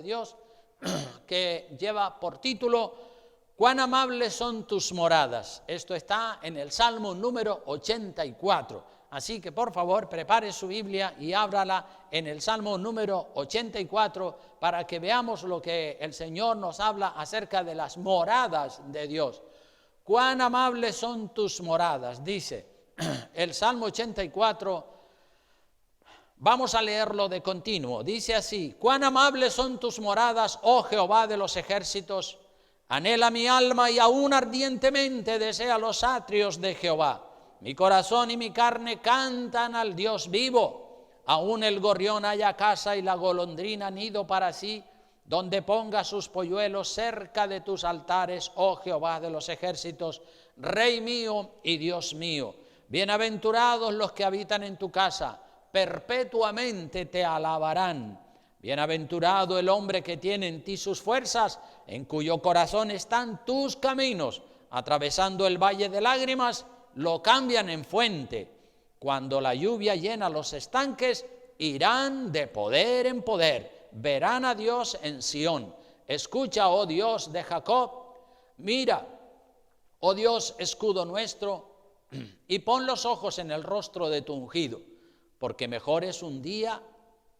de Dios que lleva por título «Cuán amables son tus moradas». Esto está en el Salmo número 84. Así que por favor prepare su Biblia y ábrala en el Salmo número 84 para que veamos lo que el Señor nos habla acerca de las moradas de Dios. Cuán amables son tus moradas, dice el Salmo 84. Vamos a leerlo de continuo. Dice así: cuán amables son tus moradas, oh Jehová de los ejércitos. Anhela mi alma y aún ardientemente desea los atrios de Jehová. Mi corazón y mi carne cantan al Dios vivo. Aún el gorrión halla casa y la golondrina nido para sí, donde ponga sus polluelos cerca de tus altares, oh Jehová de los ejércitos, Rey mío y Dios mío. Bienaventurados los que habitan en tu casa, perpetuamente te alabarán. Bienaventurado el hombre que tiene en ti sus fuerzas, en cuyo corazón están tus caminos. Atravesando el valle de lágrimas, lo cambian en fuente. Cuando la lluvia llena los estanques, irán de poder en poder. Verán a Dios en Sión. Escucha, oh Dios de Jacob. Mira, oh Dios, escudo nuestro, y pon los ojos en el rostro de tu ungido, porque mejor es un día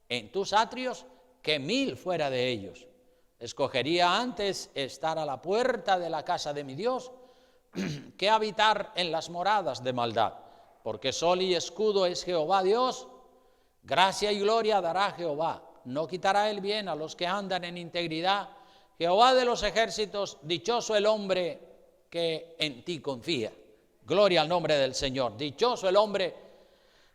en tus atrios que 1000 fuera de ellos. Escogería antes estar a la puerta de la casa de mi Dios que habitar en las moradas de maldad, porque sol y escudo es Jehová Dios. Gracia y gloria dará Jehová, no quitará el bien a los que andan en integridad. Jehová de los ejércitos, dichoso el hombre que en ti confía. Gloria al nombre del Señor. Dichoso el hombre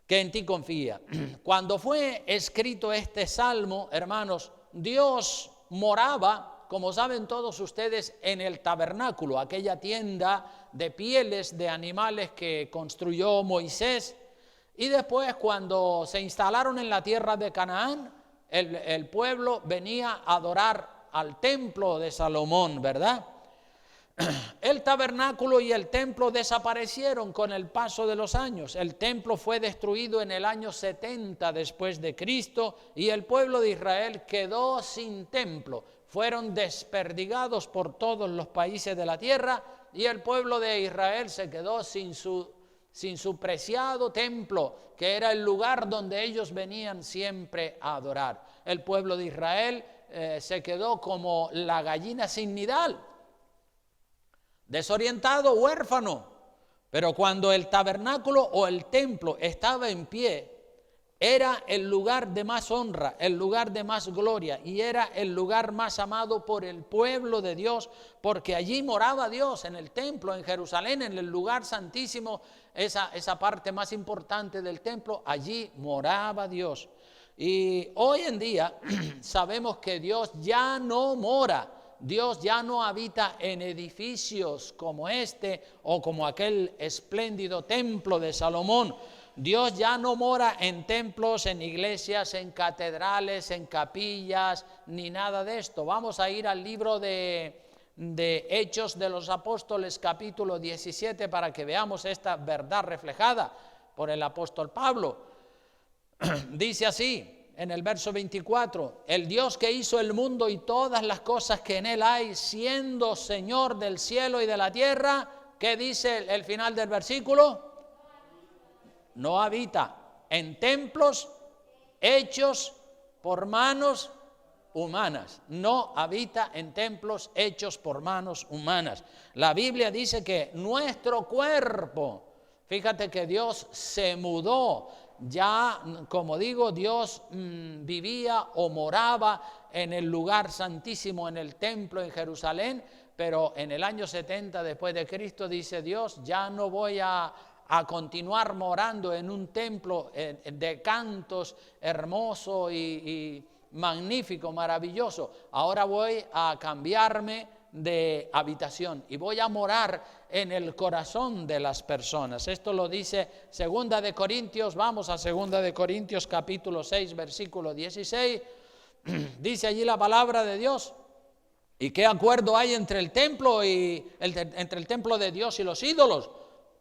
que en ti confía. Cuando fue escrito este salmo, hermanos, Dios moraba, como saben todos ustedes, en el tabernáculo, aquella tienda de pieles de animales que construyó Moisés. Y después, cuando se instalaron en la tierra de Canaán, el pueblo venía a adorar al templo de Salomón, ¿verdad? El tabernáculo y el templo desaparecieron con el paso de los años. El templo fue destruido en el año 70 después de Cristo y el pueblo de Israel quedó sin templo. Fueron desperdigados por todos los países de la tierra y el pueblo de Israel se quedó sin su preciado templo, que era el lugar donde ellos venían siempre a adorar. El pueblo de Israel se quedó como la gallina sin nidal, desorientado, huérfano. Pero cuando el tabernáculo o el templo estaba en pie, era el lugar de más honra, el lugar de más gloria, y era el lugar más amado por el pueblo de Dios, porque allí moraba Dios, en el templo, en Jerusalén, en el lugar santísimo, esa parte más importante del templo, allí moraba Dios. Y hoy en día sabemos que Dios ya no mora. Dios ya no habita en edificios como este o como aquel espléndido templo de Salomón. Dios ya no mora en templos, en iglesias, en catedrales, en capillas, ni nada de esto. Vamos a ir al libro de Hechos de los Apóstoles, capítulo 17, para que veamos esta verdad reflejada por el apóstol Pablo. Dice así, en el verso 24, el Dios que hizo el mundo y todas las cosas que en él hay, siendo Señor del cielo y de la tierra, ¿qué dice el final del versículo? No habita en templos hechos por manos humanas. No habita en templos hechos por manos humanas. La Biblia dice que nuestro cuerpo, fíjate que Dios se mudó. Ya, como digo, Dios vivía o moraba en el lugar santísimo, en el templo en Jerusalén, pero en el año 70 después de Cristo dice Dios, ya no voy a continuar morando en un templo de cantos hermoso y magnífico, maravilloso. Ahora voy a cambiarme de habitación y voy a morar en el corazón de las personas. Esto lo dice Segunda de Corintios. Vamos a Segunda de Corintios capítulo 6 versículo 16. Dice allí la palabra de Dios. ¿Y qué acuerdo hay entre el templo entre el templo de Dios y los ídolos?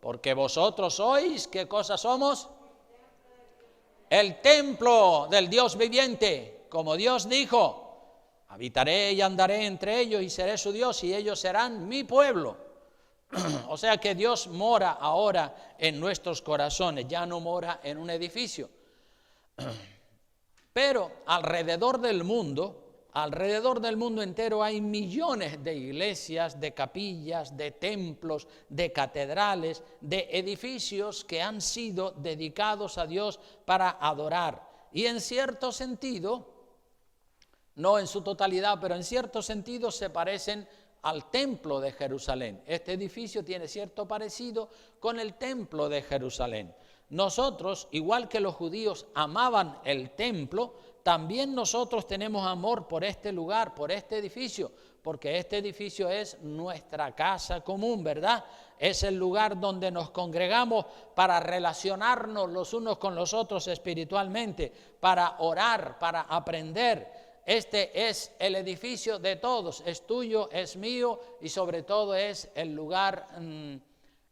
Porque vosotros sois, ¿qué cosa somos? El templo del Dios viviente, como Dios dijo. Habitaré y andaré entre ellos y seré su Dios y ellos serán mi pueblo. O sea que Dios mora ahora en nuestros corazones, ya no mora en un edificio. Pero alrededor del mundo entero hay millones de iglesias, de capillas, de templos, de catedrales, de edificios que han sido dedicados a Dios para adorar. Y en cierto sentido, no en su totalidad, pero en cierto sentido se parecen al templo de Jerusalén. Este edificio tiene cierto parecido con el templo de Jerusalén. Nosotros, igual que los judíos amaban el templo, también nosotros tenemos amor por este lugar, por este edificio, porque este edificio es nuestra casa común, ¿verdad? Es el lugar donde nos congregamos para relacionarnos los unos con los otros espiritualmente, para orar, para aprender. Este es el edificio de todos, es tuyo, es mío y sobre todo es el lugar,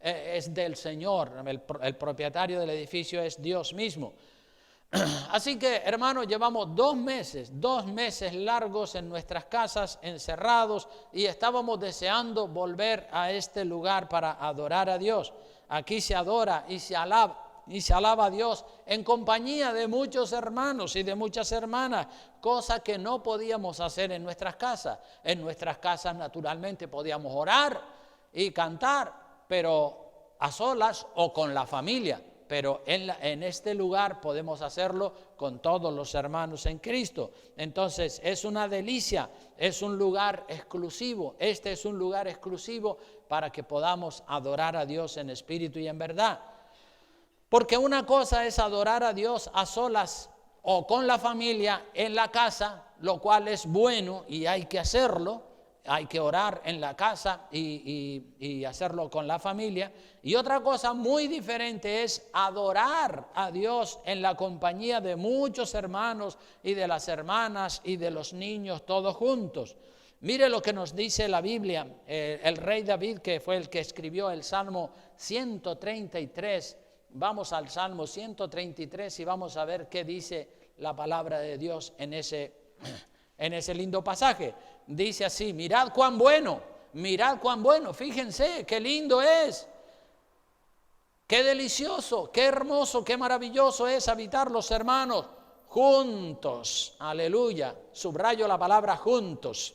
es del Señor, el propietario del edificio es Dios mismo. Así que, hermanos, llevamos 2 meses largos en nuestras casas, encerrados, y estábamos deseando volver a este lugar para adorar a Dios. Aquí se adora y se alaba a Dios en compañía de muchos hermanos y de muchas hermanas, cosa que no podíamos hacer en nuestras casas. En nuestras casas, naturalmente, podíamos orar y cantar, pero a solas o con la familia. Pero en este lugar podemos hacerlo con todos los hermanos en Cristo. Entonces es una delicia, es un lugar exclusivo. Este es un lugar exclusivo para que podamos adorar a Dios en espíritu y en verdad. Porque una cosa es adorar a Dios a solas o con la familia en la casa, lo cual es bueno y hay que hacerlo. Hay que orar en la casa y hacerlo con la familia. Y otra cosa muy diferente es adorar a Dios en la compañía de muchos hermanos y de las hermanas y de los niños todos juntos. Mire lo que nos dice la Biblia. El rey David, que fue el que escribió el Salmo 133. Vamos al Salmo 133 y vamos a ver qué dice la palabra de Dios en ese lindo pasaje. Dice así: mirad cuán bueno, fíjense qué lindo es, qué delicioso, qué hermoso, qué maravilloso es habitar los hermanos juntos. Aleluya, subrayo la palabra juntos.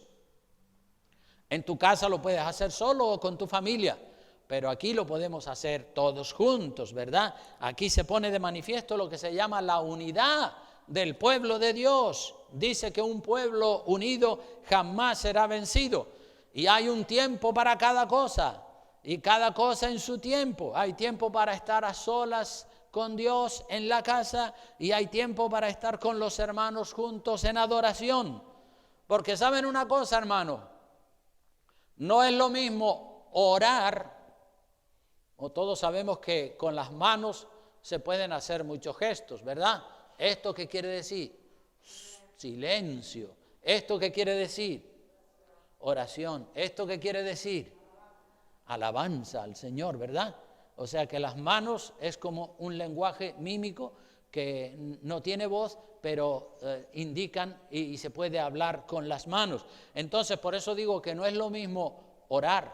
En tu casa lo puedes hacer solo o con tu familia, pero aquí lo podemos hacer todos juntos, ¿verdad? Aquí se pone de manifiesto lo que se llama la unidad del pueblo de Dios. Dice que un pueblo unido jamás será vencido. Y hay un tiempo para cada cosa, y cada cosa en su tiempo. Hay tiempo para estar a solas con Dios en la casa, y hay tiempo para estar con los hermanos juntos en adoración. Porque ¿saben una cosa, hermano? No es lo mismo orar, o todos sabemos que con las manos se pueden hacer muchos gestos, ¿verdad? ¿Esto qué quiere decir? Silencio. ¿Esto qué quiere decir? Oración. ¿Esto qué quiere decir? Alabanza al Señor, ¿verdad? O sea que las manos es como un lenguaje mímico que no tiene voz, pero indican y se puede hablar con las manos. Entonces, por eso digo que no es lo mismo orar.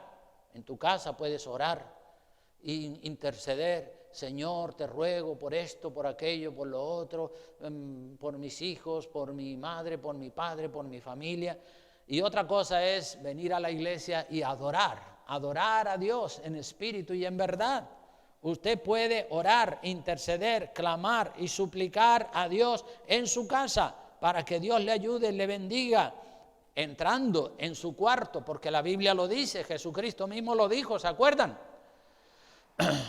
En tu casa puedes orar e interceder. Señor, te ruego por esto, por aquello, por lo otro, por mis hijos, por mi madre, por mi padre, por mi familia. Y otra cosa es venir a la iglesia y adorar a Dios en espíritu y en verdad. Usted puede orar, interceder, clamar y suplicar a Dios en su casa para que Dios le ayude, le bendiga, entrando en su cuarto, porque la Biblia lo dice, Jesucristo mismo lo dijo, ¿se acuerdan?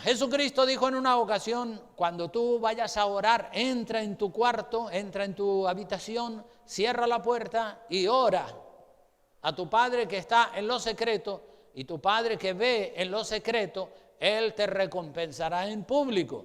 Jesucristo dijo en una ocasión: cuando tú vayas a orar, entra en tu cuarto, entra en tu habitación, cierra la puerta y ora a tu Padre que está en lo secreto, y tu Padre que ve en lo secreto, Él te recompensará en público.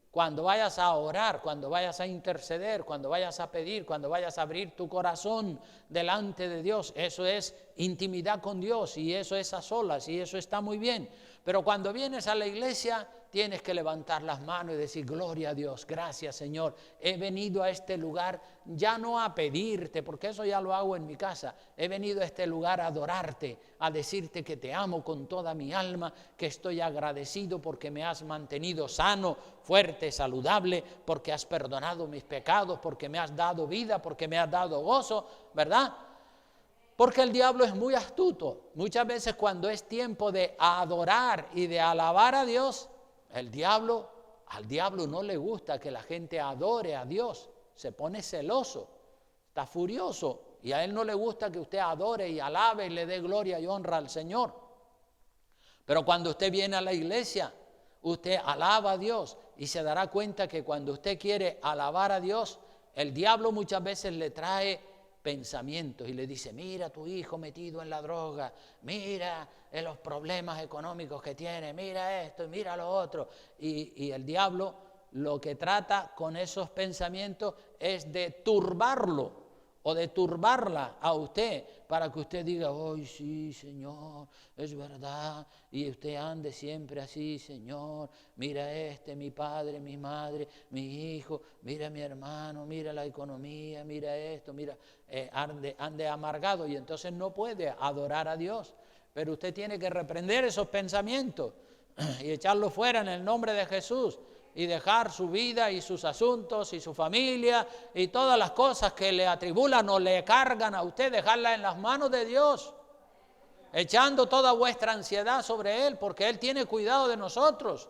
Cuando vayas a orar, cuando vayas a interceder, cuando vayas a pedir, cuando vayas a abrir tu corazón delante de Dios, eso es intimidad con Dios y eso es a solas y eso está muy bien. Pero cuando vienes a la iglesia, tienes que levantar las manos y decir: gloria a Dios, gracias Señor, he venido a este lugar ya no a pedirte, porque eso ya lo hago en mi casa, he venido a este lugar a adorarte, a decirte que te amo con toda mi alma, que estoy agradecido porque me has mantenido sano, fuerte, saludable, porque has perdonado mis pecados, porque me has dado vida, porque me has dado gozo, ¿verdad? Porque el diablo es muy astuto. Muchas veces cuando es tiempo de adorar y de alabar a Dios, al diablo no le gusta que la gente adore a Dios. Se pone celoso, está furioso, y a él no le gusta que usted adore y alabe y le dé gloria y honra al Señor. Pero cuando usted viene a la iglesia, usted alaba a Dios y se dará cuenta que cuando usted quiere alabar a Dios, el diablo muchas veces le trae pensamientos y le dice: mira a tu hijo metido en la droga, mira los problemas económicos que tiene, mira esto y mira lo otro. Y el diablo lo que trata con esos pensamientos es de turbarlo o de turbarla a usted, para que usted diga: ¡ay, sí, Señor, es verdad! Y usted ande siempre así: Señor, mira mi padre, mi madre, mi hijo, mira mi hermano, mira la economía, mira esto, mira, ande amargado, y entonces no puede adorar a Dios. Pero usted tiene que reprender esos pensamientos y echarlos fuera en el nombre de Jesús, y dejar su vida y sus asuntos y su familia y todas las cosas que le atribulan o le cargan a usted, dejarlas en las manos de Dios, echando toda vuestra ansiedad sobre Él, porque Él tiene cuidado de nosotros.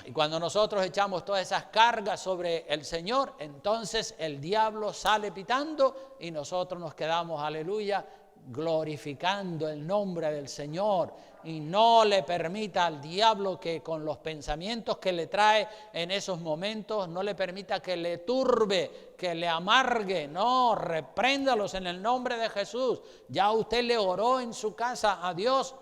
Y cuando nosotros echamos todas esas cargas sobre el Señor, entonces el diablo sale pitando y nosotros nos quedamos, aleluya, glorificando el nombre del Señor. Y no le permita al diablo que con los pensamientos que le trae en esos momentos, no le permita que le turbe, que le amargue. No, repréndalos en el nombre de Jesús. Ya usted le oró en su casa a Dios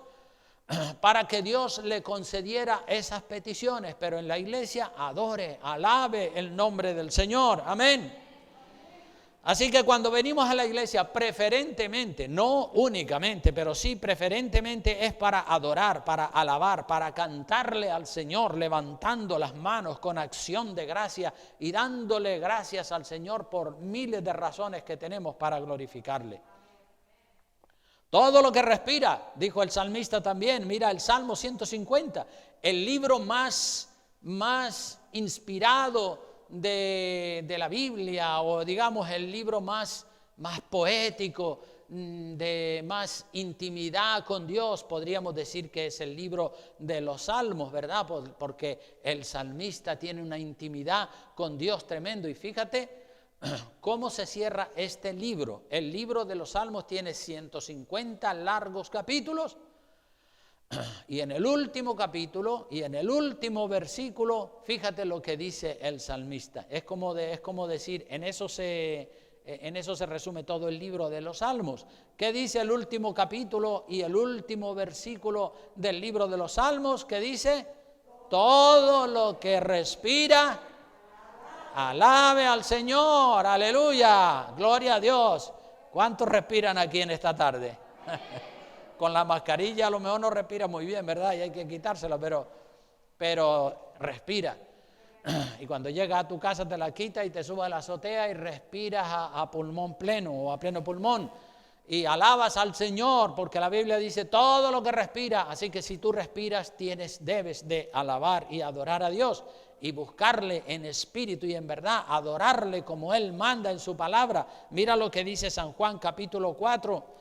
para que Dios le concediera esas peticiones, pero en la iglesia adore, alabe el nombre del Señor. Amén. Así que cuando venimos a la iglesia, preferentemente, no únicamente, pero sí preferentemente, es para adorar, para alabar, para cantarle al Señor, levantando las manos con acción de gracia y dándole gracias al Señor por miles de razones que tenemos para glorificarle. Todo lo que respira, dijo el salmista también. Mira el Salmo 150, el libro más inspirado de la Biblia, o digamos el libro más poético, de más intimidad con Dios, podríamos decir que es el libro de los Salmos, ¿verdad? Porque el salmista tiene una intimidad con Dios tremendo. Y fíjate cómo se cierra este libro. El libro de los Salmos tiene 150 largos capítulos, y en el último capítulo y en el último versículo, fíjate lo que dice el salmista. Es como decir, en eso se resume todo el libro de los Salmos. ¿Qué dice el último capítulo y el último versículo del libro de los Salmos? ¿Qué dice? Todo lo que respira, alabe al Señor. Aleluya, gloria a Dios. ¿Cuántos respiran aquí en esta tarde? Con la mascarilla a lo mejor no respira muy bien, ¿verdad? Y hay que quitársela, pero respira. Y cuando llegas a tu casa te la quitas y te subes a la azotea y respiras a pulmón pleno o a pleno pulmón. Y alabas al Señor, porque la Biblia dice todo lo que respira. Así que si tú respiras, debes de alabar y adorar a Dios y buscarle en espíritu y en verdad, adorarle como Él manda en su palabra. Mira lo que dice San Juan capítulo 4.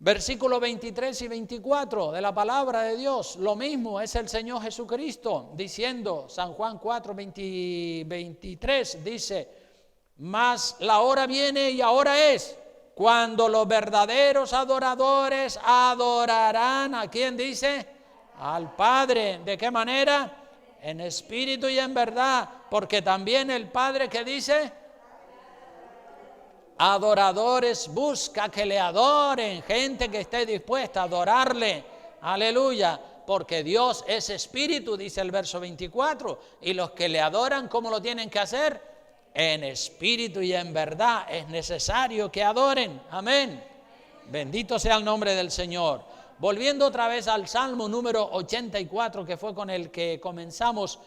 Versículos 23 y 24 de la palabra de Dios, lo mismo es el Señor Jesucristo diciendo. San Juan 4, 23 dice: mas la hora viene y ahora es, cuando los verdaderos adoradores adorarán, ¿a quién dice? Al Padre. ¿De qué manera? En espíritu y en verdad, porque también el Padre, ¿qué dice? Adoradores busca que le adoren, gente que esté dispuesta a adorarle, aleluya, porque Dios es espíritu, dice el verso 24, y los que le adoran, ¿cómo lo tienen que hacer? En espíritu y en verdad. Es necesario que adoren, amén. Bendito sea el nombre del Señor. volviendo otra vez al Salmo número 84, que fue con el que comenzamos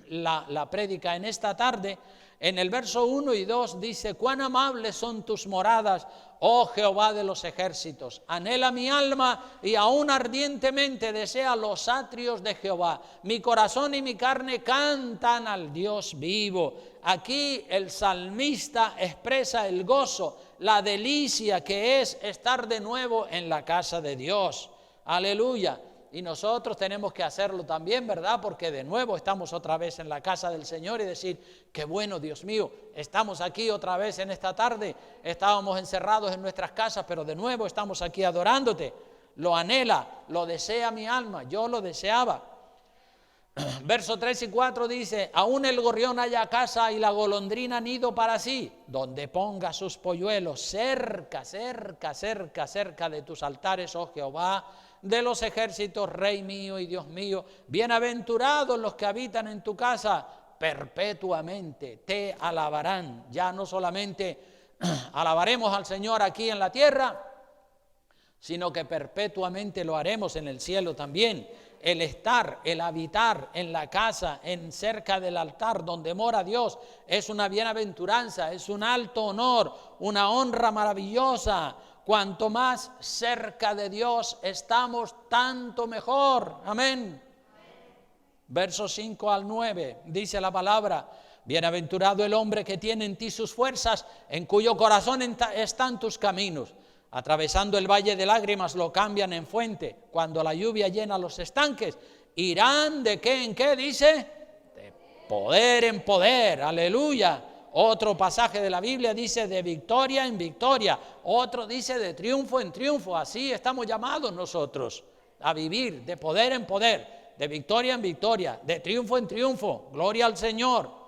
la prédica en esta tarde, en el verso 1 y 2 dice: cuán amables son tus moradas, oh Jehová de los ejércitos. Anhela mi alma y aún ardientemente desea los atrios de Jehová. Mi corazón y mi carne cantan al Dios vivo. Aquí el salmista expresa el gozo, la delicia que es estar de nuevo en la casa de Dios. Aleluya. Y nosotros tenemos que hacerlo también, ¿verdad? Porque de nuevo estamos otra vez en la casa del Señor y decir: qué bueno, Dios mío, estamos aquí otra vez en esta tarde. Estábamos encerrados en nuestras casas, pero de nuevo estamos aquí adorándote. Lo anhela, lo desea mi alma, yo lo deseaba. Verso 3 y 4 dice: aún el gorrión halla casa y la golondrina nido para sí, donde ponga sus polluelos, cerca, cerca, cerca, cerca de tus altares, oh Jehová de los ejércitos, Rey mío y Dios mío. Bienaventurados los que habitan en tu casa, perpetuamente te alabarán. Ya no solamente alabaremos al Señor aquí en la tierra, sino que perpetuamente lo haremos en el cielo también. El estar, el habitar en la casa, en cerca del altar donde mora Dios, es una bienaventuranza, es un alto honor, una honra maravillosa. Cuanto más cerca de Dios estamos, tanto mejor. Amén. Versos 5 al 9 dice la palabra: bienaventurado el hombre que tiene en ti sus fuerzas, en cuyo corazón están tus caminos. Atravesando el valle de lágrimas lo cambian en fuente. Cuando la lluvia llena los estanques, irán ¿de qué en qué? Dice, de poder en poder. Aleluya. Otro pasaje de la Biblia dice de victoria en victoria. Otro dice de triunfo en triunfo. Así estamos llamados nosotros a vivir, de poder en poder, de victoria en victoria, de triunfo en triunfo. Gloria al Señor.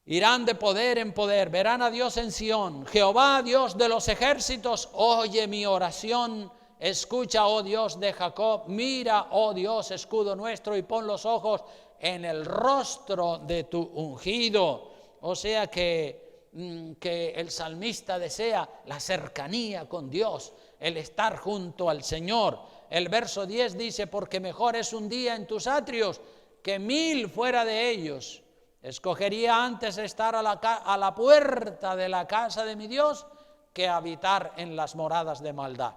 Irán de poder en poder, verán a Dios en Sión. Jehová, Dios de los ejércitos, oye mi oración. Escucha, oh Dios de Jacob. Mira, oh Dios, escudo nuestro, y pon los ojos en el rostro de tu ungido. O sea que el salmista desea la cercanía con Dios, el estar junto al Señor. El verso 10 dice: porque mejor es un día en tus atrios que 1000 fuera de ellos. Escogería antes estar a la puerta de la casa de mi Dios que habitar en las moradas de maldad.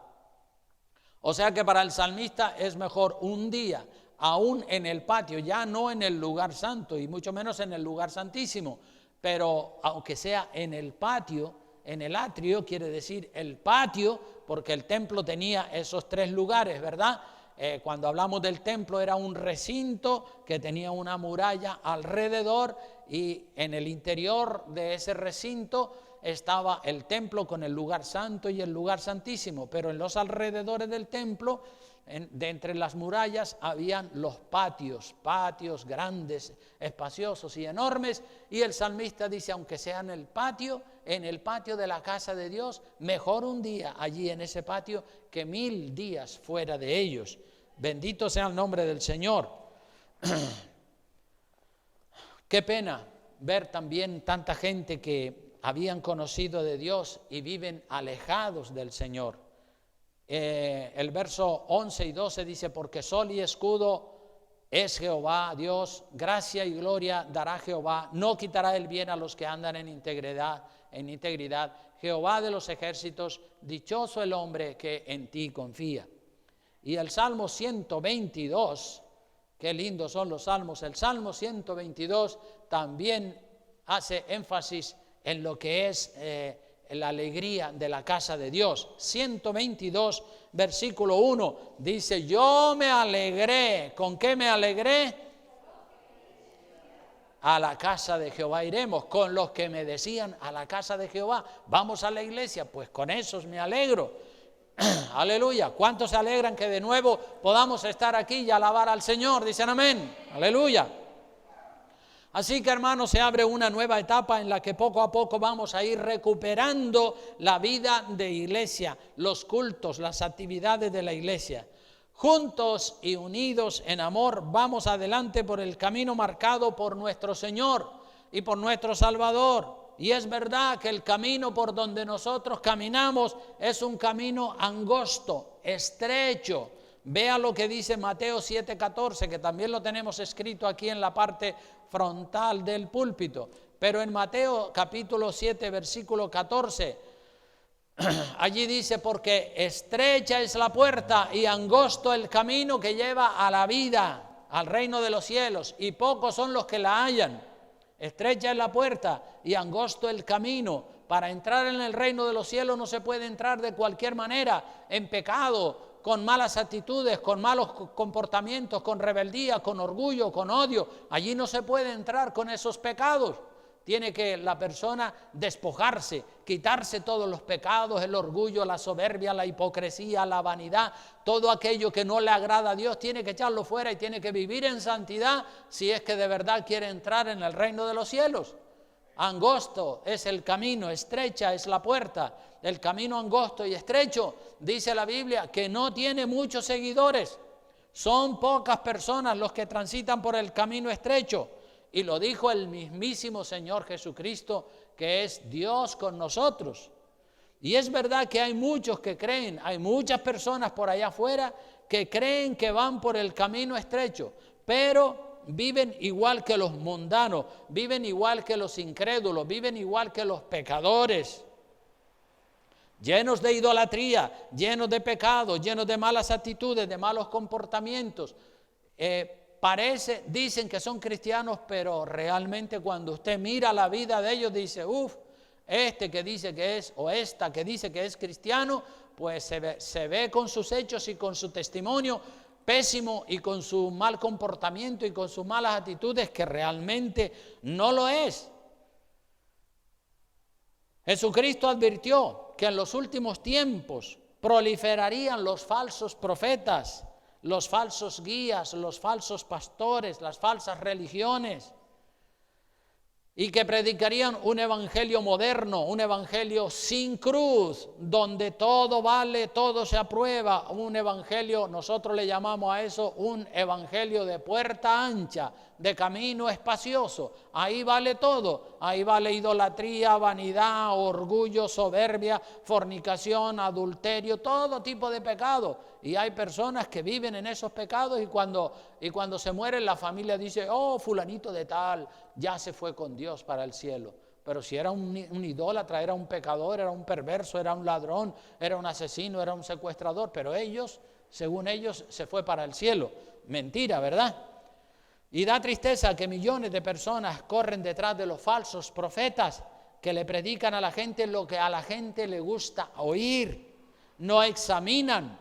O sea que para el salmista es mejor un día, aún en el patio, ya no en el lugar santo y mucho menos en el lugar santísimo, pero aunque sea en el patio, en el atrio, quiere decir el patio, porque el templo tenía esos 3 lugares, ¿verdad? Cuando hablamos del templo era un recinto que tenía una muralla alrededor, y en el interior de ese recinto estaba el templo con el lugar santo y el lugar santísimo, pero en los alrededores del templo, de entre las murallas, habían los patios grandes, espaciosos y enormes, y el salmista dice: aunque sea en el patio de la casa de Dios, mejor un día allí en ese patio que 1000 días fuera de ellos. Bendito sea el nombre del Señor. Qué pena ver también tanta gente que habían conocido de Dios y viven alejados del Señor. El verso 11 y 12 dice: porque sol y escudo es Jehová Dios, gracia y gloria dará Jehová, no quitará el bien a los que andan en integridad. Jehová de los ejércitos, dichoso el hombre que en ti confía. Y el Salmo 122, qué lindos son los salmos, el Salmo 122 también hace énfasis en lo que es la alegría de la casa de Dios. 122, versículo 1, dice: yo me alegré. ¿Con qué me alegré? A la casa de Jehová iremos. Con los que me decían: a la casa de Jehová, vamos a la iglesia, pues con esos me alegro. Aleluya. ¿Cuántos se alegran que de nuevo podamos estar aquí y alabar al Señor? Dicen amén. Aleluya. Así que, hermanos, se abre una nueva etapa en la que poco a poco vamos a ir recuperando la vida de iglesia, los cultos, las actividades de la iglesia. Juntos y unidos en amor vamos adelante por el camino marcado por nuestro Señor y por nuestro Salvador. Y es verdad que el camino por donde nosotros caminamos es un camino angosto, estrecho. Vea lo que dice Mateo 7:14, que también lo tenemos escrito aquí en la parte frontal del púlpito. Pero en Mateo capítulo 7, versículo 14, allí dice: porque estrecha es la puerta y angosto el camino que lleva a la vida, al reino de los cielos, y pocos son los que la hallan. Estrecha es la puerta y angosto el camino. Para entrar en el reino de los cielos no se puede entrar de cualquier manera, en pecado, con malas actitudes, con malos comportamientos, con rebeldía, con orgullo, con odio. Allí no se puede entrar con esos pecados. Tiene que la persona despojarse, quitarse todos los pecados, el orgullo, la soberbia, la hipocresía, la vanidad, todo aquello que no le agrada a Dios, tiene que echarlo fuera y tiene que vivir en santidad si es que de verdad quiere entrar en el reino de los cielos. Angosto es el camino, estrecha es la puerta. El camino angosto y estrecho, dice la Biblia, que no tiene muchos seguidores. Son pocas personas los que transitan por el camino estrecho. Y lo dijo el mismísimo Señor Jesucristo, que es Dios con nosotros. Y es verdad que hay muchos que creen, hay muchas personas por allá afuera que creen que van por el camino estrecho, pero viven igual que los mundanos, viven igual que los incrédulos, viven igual que los pecadores, llenos de idolatría, llenos de pecado, llenos de malas actitudes, de malos comportamientos. Dicen que son cristianos, pero realmente cuando usted mira la vida de ellos dice: este que dice que es, o esta que dice que es cristiano, pues se ve con sus hechos y con su testimonio pésimo y con su mal comportamiento y con sus malas actitudes, que realmente no lo es. Jesucristo advirtió que en los últimos tiempos proliferarían los falsos profetas, los falsos guías, los falsos pastores, las falsas religiones, y que predicarían un evangelio moderno, un evangelio sin cruz, donde todo vale, todo se aprueba, un evangelio, nosotros le llamamos a eso un evangelio de puerta ancha, de camino espacioso. Ahí vale todo, ahí vale idolatría, vanidad, orgullo, soberbia, fornicación, adulterio, todo tipo de pecado. Y hay personas que viven en esos pecados y cuando se mueren la familia dice: fulanito de tal ya se fue con Dios para el cielo. Pero si era un idólatra, era un pecador, era un perverso, era un ladrón, era un asesino, era un secuestrador, pero según ellos, se fue para el cielo. Mentira, ¿verdad? Y da tristeza que millones de personas corren detrás de los falsos profetas que le predican a la gente lo que a la gente le gusta oír. No examinan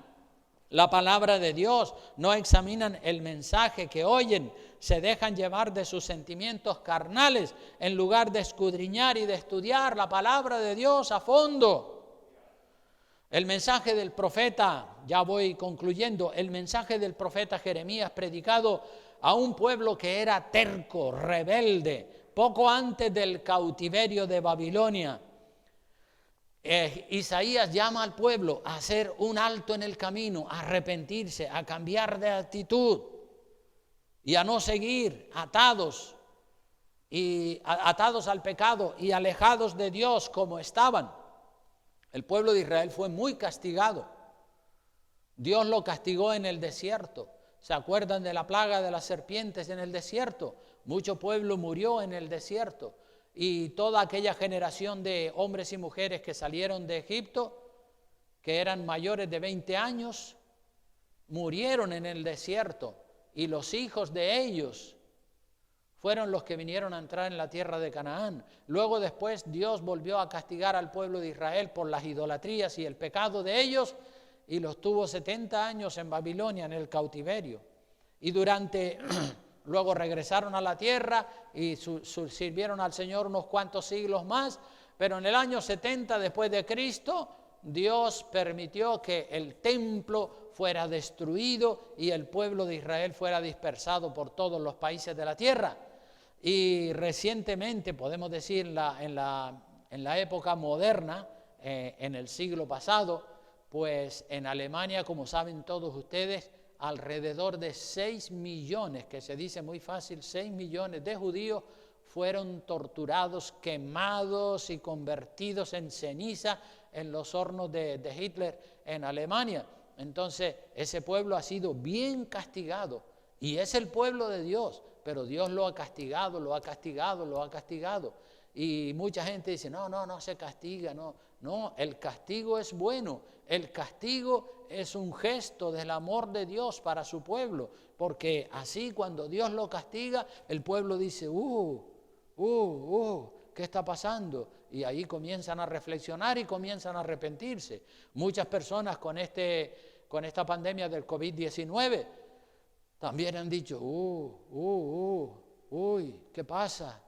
la palabra de Dios, no examinan el mensaje que oyen, se dejan llevar de sus sentimientos carnales en lugar de escudriñar y de estudiar la palabra de Dios a fondo. El mensaje del profeta, ya voy concluyendo, el mensaje del profeta Jeremías predicado a un pueblo que era terco, rebelde, poco antes del cautiverio de Babilonia. Isaías llama al pueblo a hacer un alto en el camino, a arrepentirse, a cambiar de actitud y a no seguir atados al pecado y alejados de Dios como estaban. El pueblo de Israel fue muy castigado. Dios lo castigó en el desierto. ¿Se acuerdan de la plaga de las serpientes en el desierto? Mucho pueblo murió en el desierto. Y toda aquella generación de hombres y mujeres que salieron de Egipto, que eran mayores de 20 años, murieron en el desierto. Y los hijos de ellos fueron los que vinieron a entrar en la tierra de Canaán. Luego después Dios volvió a castigar al pueblo de Israel por las idolatrías y el pecado de ellos, y los tuvo 70 años en Babilonia, en el cautiverio. Y luego regresaron a la tierra y sirvieron al Señor unos cuantos siglos más, pero en el año 70 después de Cristo, Dios permitió que el templo fuera destruido y el pueblo de Israel fuera dispersado por todos los países de la tierra. Y recientemente, podemos decir en la época moderna, en el siglo pasado, pues en Alemania, como saben todos ustedes, alrededor de 6 millones, que se dice muy fácil, 6 millones de judíos fueron torturados, quemados y convertidos en ceniza en los hornos de Hitler en Alemania. Entonces ese pueblo ha sido bien castigado y es el pueblo de Dios, pero Dios lo ha castigado, lo ha castigado, lo ha castigado. Y mucha gente dice, no se castiga, no, el castigo es bueno, el castigo es un gesto del amor de Dios para su pueblo, porque así cuando Dios lo castiga, el pueblo dice, ¿qué está pasando? Y ahí comienzan a reflexionar y comienzan a arrepentirse. Muchas personas con esta pandemia del COVID-19 también han dicho, ¿qué pasa?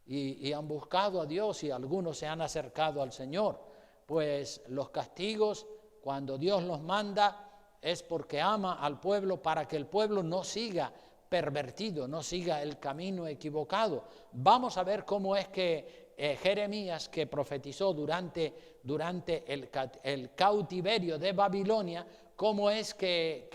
Y han buscado a Dios y algunos se han acercado al Señor. Pues los castigos, cuando Dios los manda, es porque ama al pueblo para que el pueblo no siga pervertido, no siga el camino equivocado. Vamos a ver cómo es que Jeremías, que profetizó durante el cautiverio de Babilonia, cómo es que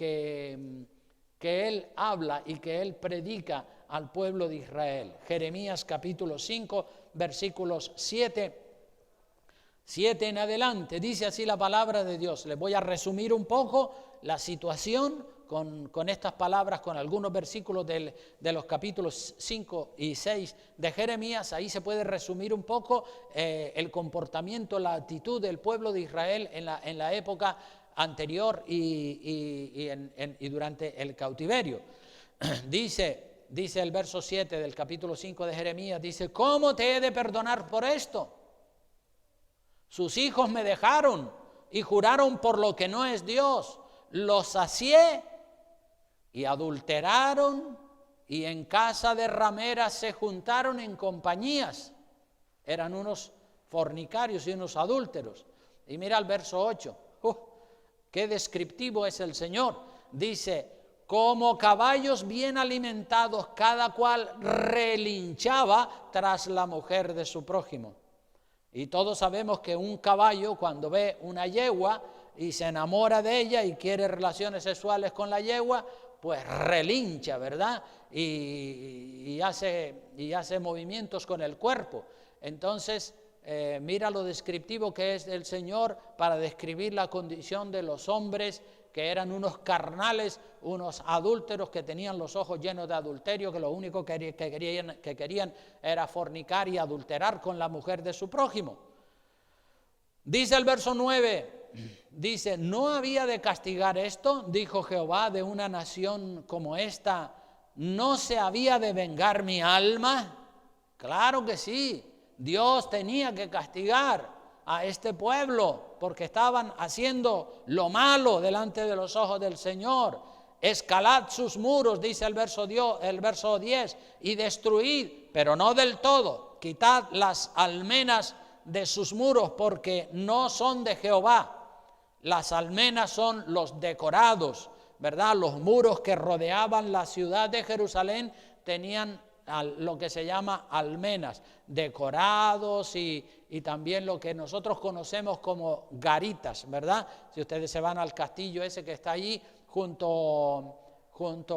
él habla y que él predica al pueblo de Israel. Jeremías capítulo 5, versículos 7 en adelante, dice así la palabra de Dios. Les voy a resumir un poco la situación con estas palabras, con algunos versículos de los capítulos 5 y 6 de Jeremías. Ahí se puede resumir un poco el comportamiento, la actitud del pueblo de Israel en la época anterior y durante el cautiverio. Dice el verso 7 del capítulo 5 de Jeremías, dice, ¿cómo te he de perdonar por esto? Sus hijos me dejaron y juraron por lo que no es Dios. Los sacié y adulteraron y en casa de rameras se juntaron en compañías. Eran unos fornicarios y unos adúlteros. Y mira el verso 8. Qué descriptivo es el Señor. Dice, como caballos bien alimentados, cada cual relinchaba tras la mujer de su prójimo. Y todos sabemos que un caballo, cuando ve una yegua y se enamora de ella y quiere relaciones sexuales con la yegua, pues relincha, ¿verdad? Y hace movimientos con el cuerpo. Entonces, mira lo descriptivo que es el Señor para describir la condición de los hombres, que eran unos carnales, unos adúlteros que tenían los ojos llenos de adulterio, que lo único que querían era fornicar y adulterar con la mujer de su prójimo. Dice el verso 9, dice, ¿no había de castigar esto? Dijo Jehová, de una nación como esta, ¿no se había de vengar mi alma? Claro que sí, Dios tenía que castigar a este pueblo porque estaban haciendo lo malo delante de los ojos del Señor. Escalad sus muros, dice el verso 10, y destruid, pero no del todo, quitad las almenas de sus muros porque no son de Jehová. Las almenas son los decorados, ¿verdad? Los muros que rodeaban la ciudad de Jerusalén tenían lo que se llama almenas, decorados y también lo que nosotros conocemos como garitas, ¿verdad? Si ustedes se van al castillo ese que está allí junto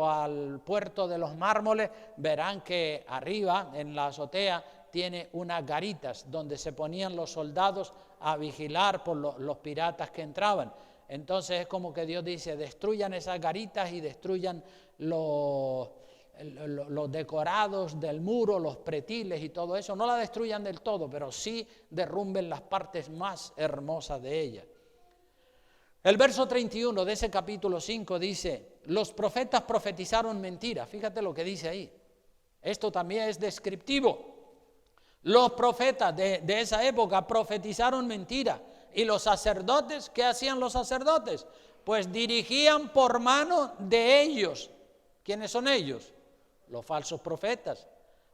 al puerto de los mármoles, verán que arriba en la azotea tiene unas garitas donde se ponían los soldados a vigilar por los piratas que entraban. Entonces es como que Dios dice, destruyan esas garitas y destruyan los decorados del muro, los pretiles y todo eso. No la destruyan del todo, pero sí derrumben las partes más hermosas de ella. El verso 31 de ese capítulo 5 dice, los profetas profetizaron mentira. Fíjate lo que dice ahí. Esto también es descriptivo. Los profetas de esa época profetizaron mentira. ¿Y los sacerdotes? ¿Qué hacían los sacerdotes? Pues dirigían por mano de ellos. ¿Quiénes son ellos? Los falsos profetas.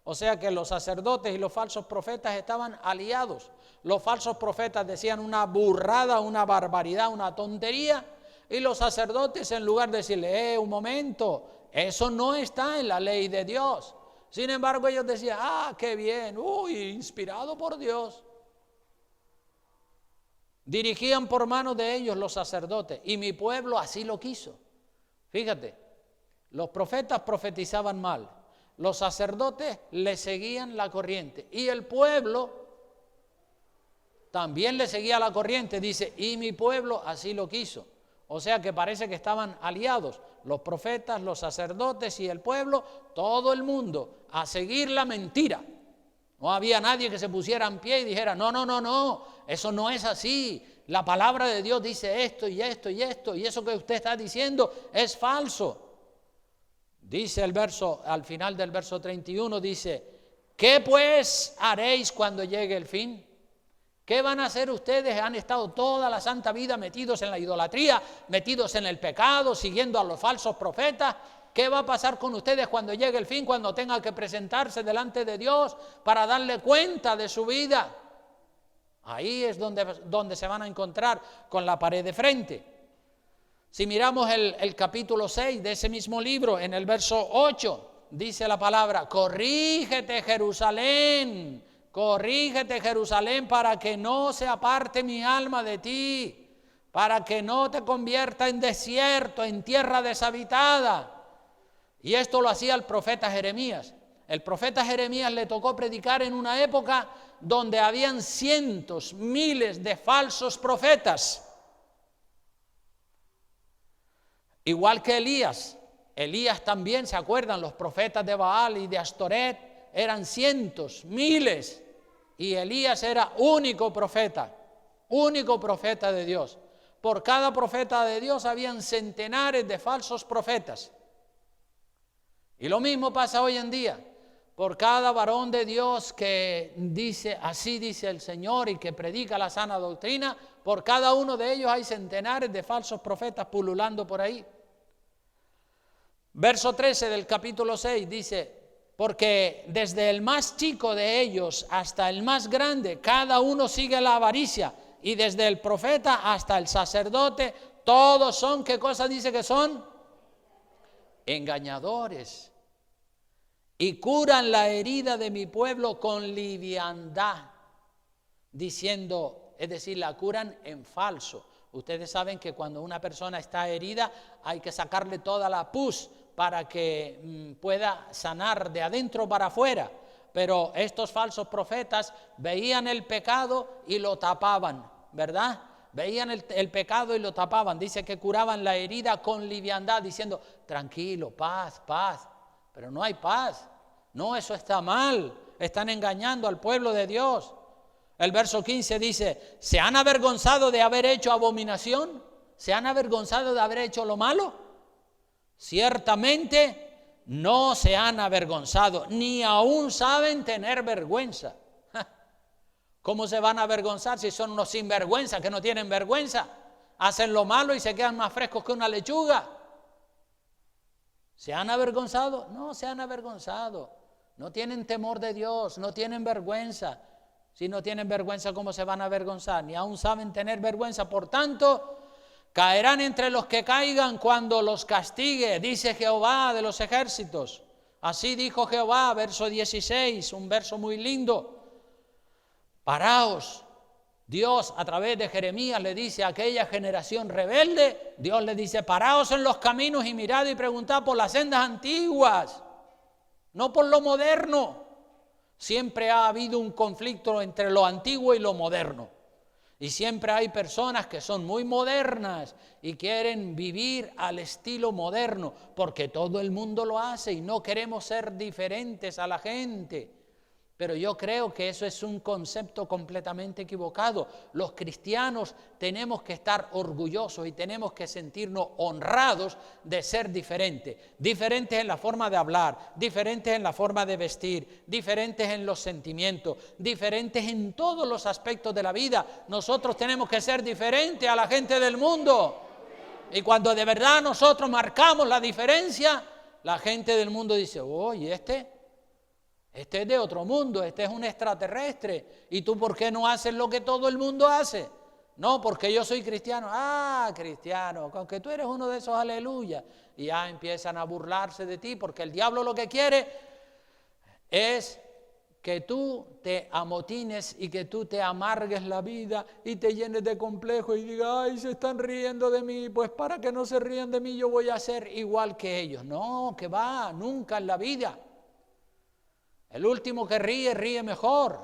O sea que los sacerdotes y los falsos profetas estaban aliados. Los falsos profetas decían una burrada, una barbaridad, una tontería, y los sacerdotes, en lugar de decirle, un momento, eso no está en la ley de Dios. Sin embargo, ellos decían, qué bien, inspirado por Dios. Dirigían por mano de ellos los sacerdotes, y mi pueblo así lo quiso. Fíjate, los profetas profetizaban mal, los sacerdotes le seguían la corriente, y el pueblo también le seguía la corriente, dice, y mi pueblo así lo quiso. O sea que parece que estaban aliados, los profetas, los sacerdotes y el pueblo, todo el mundo, a seguir la mentira. No había nadie que se pusiera en pie y dijera, no, eso no es así. La palabra de Dios dice esto y esto y esto, y eso que usted está diciendo es falso. Dice el verso, al final del verso 31, dice, ¿qué pues haréis cuando llegue el fin? ¿Qué van a hacer ustedes? Han estado toda la santa vida metidos en la idolatría, metidos en el pecado, siguiendo a los falsos profetas. ¿Qué va a pasar con ustedes cuando llegue el fin, cuando tengan que presentarse delante de Dios para darle cuenta de su vida? Ahí es donde se van a encontrar con la pared de frente. Si miramos el capítulo 6 de ese mismo libro, en el verso 8, dice la palabra, corrígete Jerusalén, para que no se aparte mi alma de ti, para que no te convierta en desierto, en tierra deshabitada. Y esto lo hacía el profeta Jeremías. El profeta Jeremías le tocó predicar en una época donde habían cientos, miles de falsos profetas. Igual que Elías. Elías también, ¿se acuerdan? Los profetas de Baal y de Astoret eran cientos, miles. Y Elías era único profeta de Dios. Por cada profeta de Dios habían centenares de falsos profetas. Y lo mismo pasa hoy en día. Por cada varón de Dios que dice, así dice el Señor, y que predica la sana doctrina, por cada uno de ellos hay centenares de falsos profetas pululando por ahí. Verso 13 del capítulo 6 dice, porque desde el más chico de ellos hasta el más grande, cada uno sigue la avaricia, y desde el profeta hasta el sacerdote, todos son, ¿qué cosa dice que son? Engañadores. Y curan la herida de mi pueblo con liviandad, diciendo, es decir, la curan en falso. Ustedes saben que cuando una persona está herida hay que sacarle toda la pus para que pueda sanar de adentro para afuera. Pero estos falsos profetas veían el pecado y lo tapaban, ¿verdad? Veían el pecado y lo tapaban. Dice que curaban la herida con liviandad, diciendo, tranquilo, paz, paz. Pero no hay paz. No, eso está mal. Están engañando al pueblo de Dios. El verso 15 dice, ¿se han avergonzado de haber hecho abominación? ¿Se han avergonzado de haber hecho lo malo? Ciertamente no se han avergonzado, ni aún saben tener vergüenza. ¿Cómo se van a avergonzar si son unos sinvergüenza que no tienen vergüenza? Hacen lo malo y se quedan más frescos que una lechuga. ¿Se han avergonzado? No se han avergonzado. No tienen temor de Dios, no tienen vergüenza. Si no tienen vergüenza, ¿cómo se van a avergonzar? Ni aún saben tener vergüenza. Por tanto, caerán entre los que caigan cuando los castigue, dice Jehová de los ejércitos. Así dijo Jehová, verso 16, un verso muy lindo. Paraos. Dios a través de Jeremías le dice a aquella generación rebelde, Dios le dice, paraos en los caminos y mirad y preguntad por las sendas antiguas, no por lo moderno. Siempre ha habido un conflicto entre lo antiguo y lo moderno. Y siempre hay personas que son muy modernas y quieren vivir al estilo moderno, porque todo el mundo lo hace y no queremos ser diferentes a la gente. Pero yo creo que eso es un concepto completamente equivocado. Los cristianos tenemos que estar orgullosos y tenemos que sentirnos honrados de ser diferentes. Diferentes en la forma de hablar, diferentes en la forma de vestir, diferentes en los sentimientos, diferentes en todos los aspectos de la vida. Nosotros tenemos que ser diferentes a la gente del mundo. Y cuando de verdad nosotros marcamos la diferencia, la gente del mundo dice, oye, este es de otro mundo, este es un extraterrestre. ¿Y tú por qué no haces lo que todo el mundo hace? No, porque yo soy cristiano. Ah, cristiano, aunque tú eres uno de esos, aleluya. Y ya empiezan a burlarse de ti, porque el diablo lo que quiere es que tú te amotines y que tú te amargues la vida y te llenes de complejo y digas, ay, se están riendo de mí, pues para que no se rían de mí yo voy a ser igual que ellos. No, que va, nunca en la vida. El último que ríe, ríe mejor.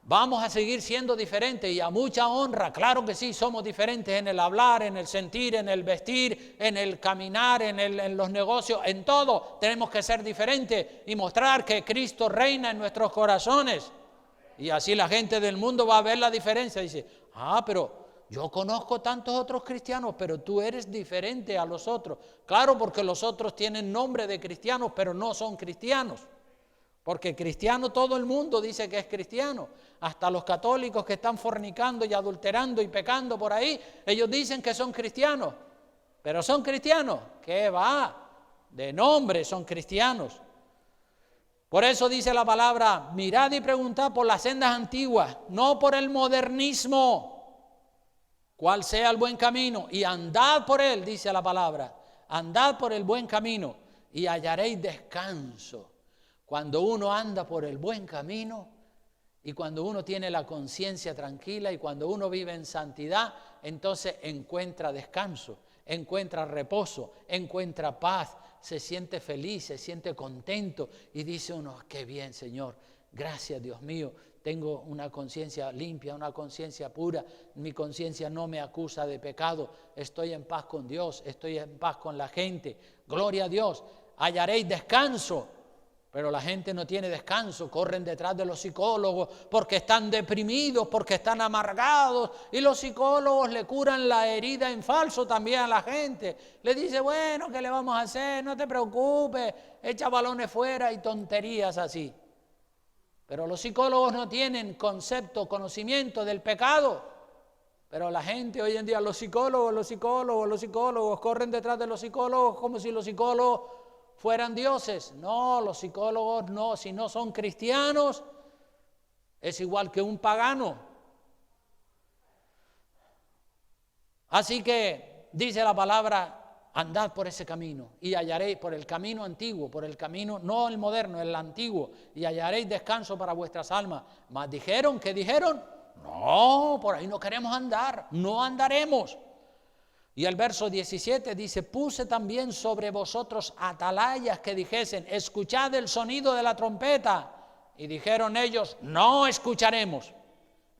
Vamos a seguir siendo diferentes y a mucha honra, claro que sí, somos diferentes en el hablar, en el sentir, en el vestir, en el caminar, en los negocios, en todo. Tenemos que ser diferentes y mostrar que Cristo reina en nuestros corazones. Y así la gente del mundo va a ver la diferencia. Dice, pero yo conozco tantos otros cristianos, pero tú eres diferente a los otros. Claro, porque los otros tienen nombre de cristianos, pero no son cristianos. Porque cristiano todo el mundo dice que es cristiano. Hasta los católicos que están fornicando y adulterando y pecando por ahí, ellos dicen que son cristianos. Pero son cristianos. ¿Qué va? De nombre son cristianos. Por eso dice la palabra, mirad y preguntad por las sendas antiguas, no por el modernismo, cuál sea el buen camino, y andad por él, dice la palabra, andad por el buen camino y hallaréis descanso. Cuando uno anda por el buen camino y cuando uno tiene la conciencia tranquila y cuando uno vive en santidad, entonces encuentra descanso, encuentra reposo, encuentra paz, se siente feliz, se siente contento y dice uno, qué bien, Señor, gracias, Dios mío, tengo una conciencia limpia, una conciencia pura, mi conciencia no me acusa de pecado, estoy en paz con Dios, estoy en paz con la gente, gloria a Dios, hallaréis descanso. Pero la gente no tiene descanso, corren detrás de los psicólogos porque están deprimidos, porque están amargados. Y los psicólogos le curan la herida en falso también a la gente. Le dice, bueno, ¿qué le vamos a hacer? No te preocupes, echa balones fuera y tonterías así. Pero los psicólogos no tienen conocimiento del pecado. Pero la gente hoy en día, los psicólogos, corren detrás de los psicólogos como si los psicólogos fueran dioses. No, los psicólogos no, si no son cristianos, es igual que un pagano. Así que dice la palabra, andad por ese camino y hallaréis, por el camino antiguo, por el camino, no el moderno, el antiguo, y hallaréis descanso para vuestras almas. Mas dijeron, ¿qué dijeron? No, por ahí no queremos andar, no andaremos. Y el verso 17 dice, puse también sobre vosotros atalayas que dijesen, escuchad el sonido de la trompeta. Y dijeron ellos, no escucharemos.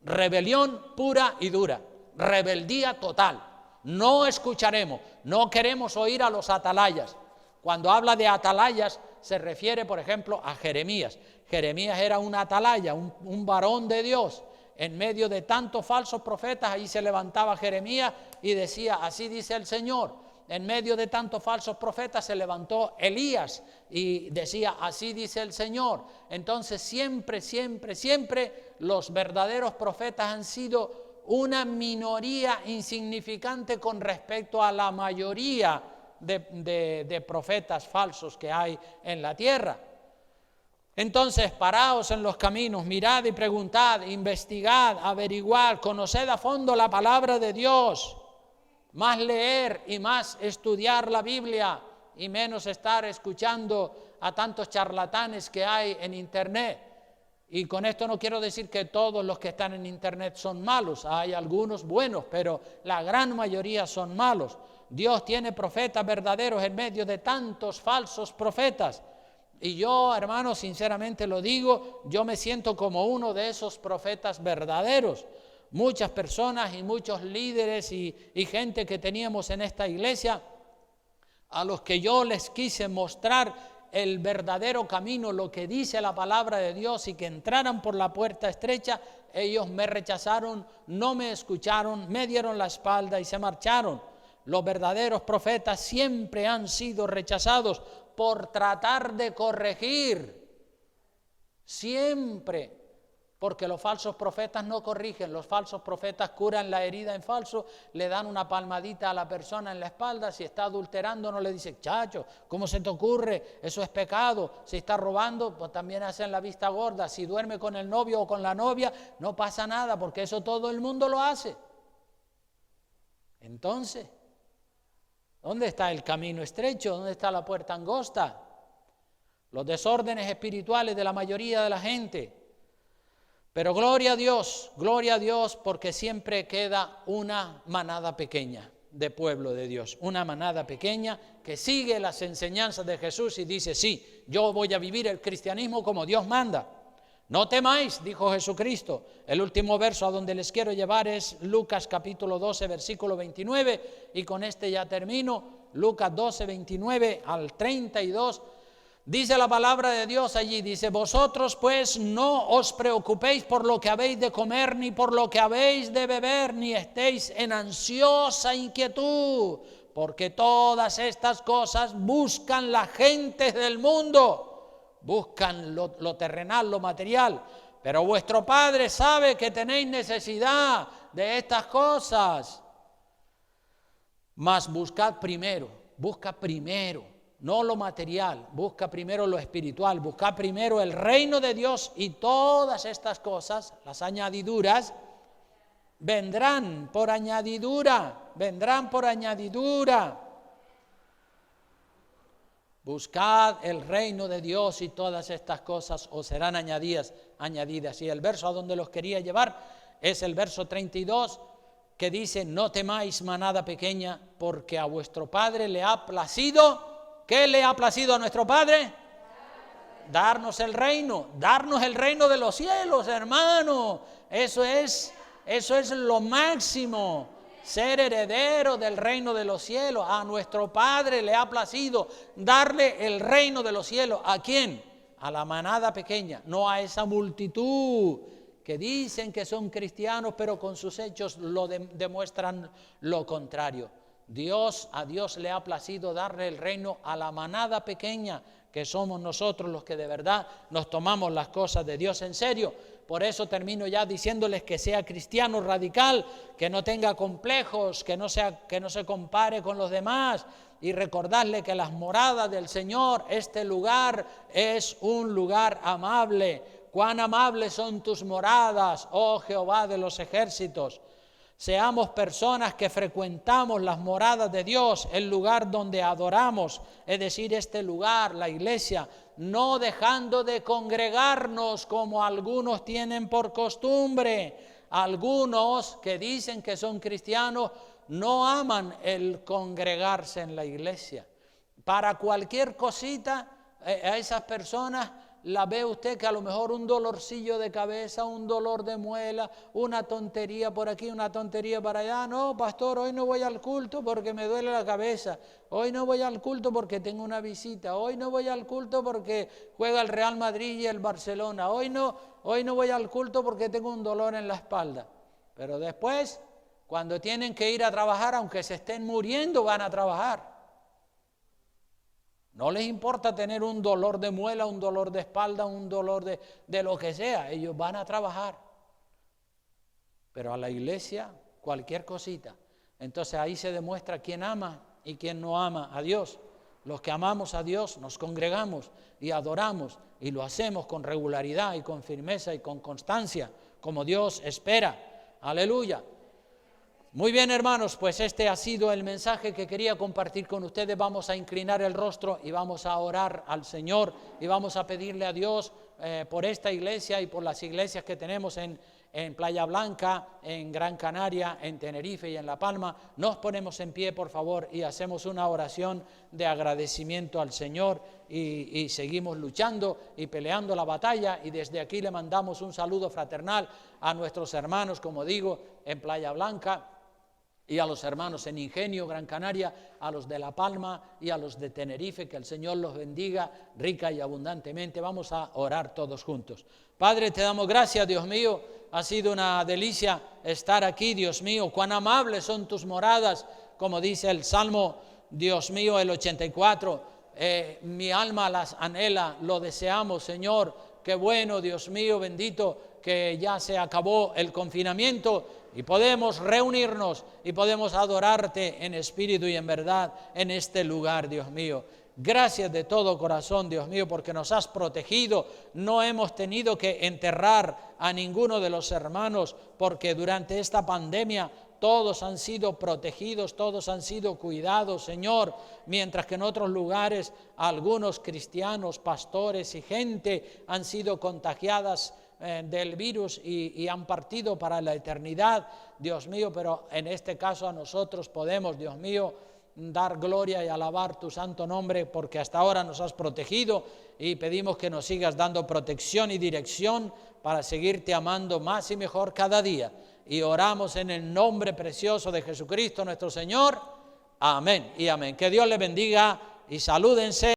Rebelión pura y dura, rebeldía total. No escucharemos, no queremos oír a los atalayas. Cuando habla de atalayas, se refiere, por ejemplo, a Jeremías. Jeremías era un atalaya, un varón de Dios. En medio de tantos falsos profetas, ahí se levantaba Jeremías y decía, así dice el Señor. En medio de tantos falsos profetas se levantó Elías y decía, así dice el Señor. Entonces siempre los verdaderos profetas han sido una minoría insignificante con respecto a la mayoría de profetas falsos que hay en la tierra. Entonces, paraos en los caminos, mirad y preguntad, investigad, averiguad, conoced a fondo la palabra de Dios. Más leer y más estudiar la Biblia y menos estar escuchando a tantos charlatanes que hay en internet. Y con esto no quiero decir que todos los que están en internet son malos, hay algunos buenos, pero la gran mayoría son malos. Dios tiene profetas verdaderos en medio de tantos falsos profetas. Y yo, hermanos, sinceramente lo digo, yo me siento como uno de esos profetas verdaderos. Muchas personas y muchos líderes y gente que teníamos en esta iglesia, a los que yo les quise mostrar el verdadero camino, lo que dice la palabra de Dios y que entraran por la puerta estrecha, ellos me rechazaron, no me escucharon, me dieron la espalda y se marcharon. Los verdaderos profetas siempre han sido rechazados por tratar de corregir, siempre, porque los falsos profetas no corrigen, los falsos profetas curan la herida en falso, le dan una palmadita a la persona en la espalda, si está adulterando no le dice, chacho, ¿cómo se te ocurre? Eso es pecado, si está robando, pues también hacen la vista gorda, si duerme con el novio o con la novia, no pasa nada, porque eso todo el mundo lo hace. Entonces, ¿dónde está el camino estrecho? ¿Dónde está la puerta angosta? Los desórdenes espirituales de la mayoría de la gente. Pero gloria a Dios, porque siempre queda una manada pequeña de pueblo de Dios. Una manada pequeña que sigue las enseñanzas de Jesús y dice, sí, yo voy a vivir el cristianismo como Dios manda. No temáis, dijo Jesucristo. El último verso a donde les quiero llevar es Lucas capítulo 12, versículo 29, y con este ya termino. Lucas 12, 29 al 32. Dice la palabra de Dios allí, dice: vosotros pues no os preocupéis por lo que habéis de comer, ni por lo que habéis de beber, ni estéis en ansiosa inquietud, porque todas estas cosas buscan las gentes del mundo. Buscan lo terrenal, lo material, pero vuestro Padre sabe que tenéis necesidad de estas cosas. Mas busca primero, no lo material, busca primero lo espiritual, busca primero el reino de Dios, y todas estas cosas, las añadiduras, vendrán por añadidura. Buscad el reino de Dios y todas estas cosas os serán añadidas. Y el verso a donde los quería llevar es el verso 32, que dice: no temáis, manada pequeña, porque a vuestro Padre le ha placido. ¿Qué le ha placido a nuestro Padre? Darnos el reino de los cielos, hermano. Eso es lo máximo. Ser heredero del reino de los cielos. A nuestro Padre le ha placido darle el reino de los cielos. ¿A quién? A la manada pequeña, no a esa multitud que dicen que son cristianos, pero con sus hechos demuestran lo contrario. A Dios le ha placido darle el reino a la manada pequeña, que somos nosotros los que de verdad nos tomamos las cosas de Dios en serio. Por eso termino ya diciéndoles que sea cristiano radical, que no tenga complejos, que no se compare con los demás, y recordarle que las moradas del Señor, este lugar es un lugar amable. Cuán amables son tus moradas, oh Jehová de los ejércitos. Seamos personas que frecuentamos las moradas de Dios, el lugar donde adoramos, es decir, este lugar, la iglesia, no dejando de congregarnos como algunos tienen por costumbre. Algunos que dicen que son cristianos no aman el congregarse en la iglesia. Para cualquier cosita, a esas personas la ve usted que a lo mejor un dolorcillo de cabeza, un dolor de muela, una tontería por aquí, una tontería para allá. No, pastor, hoy no voy al culto porque me duele la cabeza. Hoy no voy al culto porque tengo una visita. Hoy no voy al culto porque juega el Real Madrid y el Barcelona. Hoy no voy al culto porque tengo un dolor en la espalda. Pero después, cuando tienen que ir a trabajar, aunque se estén muriendo, van a trabajar. No les importa tener un dolor de muela, un dolor de espalda, un dolor de lo que sea. Ellos van a trabajar. Pero a la iglesia, cualquier cosita. Entonces ahí se demuestra quién ama y quién no ama a Dios. Los que amamos a Dios nos congregamos y adoramos, y lo hacemos con regularidad y con firmeza y con constancia, como Dios espera. Aleluya. Muy bien, hermanos, pues este ha sido el mensaje que quería compartir con ustedes. Vamos a inclinar el rostro y vamos a orar al Señor, y vamos a pedirle a Dios por esta iglesia y por las iglesias que tenemos en Playa Blanca, en Gran Canaria, en Tenerife y en La Palma. Nos ponemos en pie, por favor, y hacemos una oración de agradecimiento al Señor, y seguimos luchando y peleando la batalla, y desde aquí le mandamos un saludo fraternal a nuestros hermanos, como digo, en Playa Blanca, y a los hermanos en Ingenio, Gran Canaria, a los de La Palma y a los de Tenerife. Que el Señor los bendiga rica y abundantemente. Vamos a orar todos juntos. Padre, te damos gracias, Dios mío. Ha sido una delicia estar aquí, Dios mío. Cuán amables son tus moradas, como dice el Salmo, Dios mío, el 84. Mi alma las anhela, lo deseamos, Señor. Qué bueno, Dios mío, bendito, que ya se acabó el confinamiento y podemos reunirnos y podemos adorarte en espíritu y en verdad en este lugar, Dios mío. Gracias de todo corazón, Dios mío, porque nos has protegido. No hemos tenido que enterrar a ninguno de los hermanos, porque durante esta pandemia todos han sido protegidos, todos han sido cuidados, Señor, mientras que en otros lugares algunos cristianos, pastores y gente han sido contagiadas del virus y han partido para la eternidad, Dios mío. Pero en este caso a nosotros podemos, Dios mío, dar gloria y alabar tu santo nombre, porque hasta ahora nos has protegido y pedimos que nos sigas dando protección y dirección para seguirte amando más y mejor cada día. Y oramos en el nombre precioso de Jesucristo nuestro Señor. Amén y amén. Que Dios les bendiga y salúdense.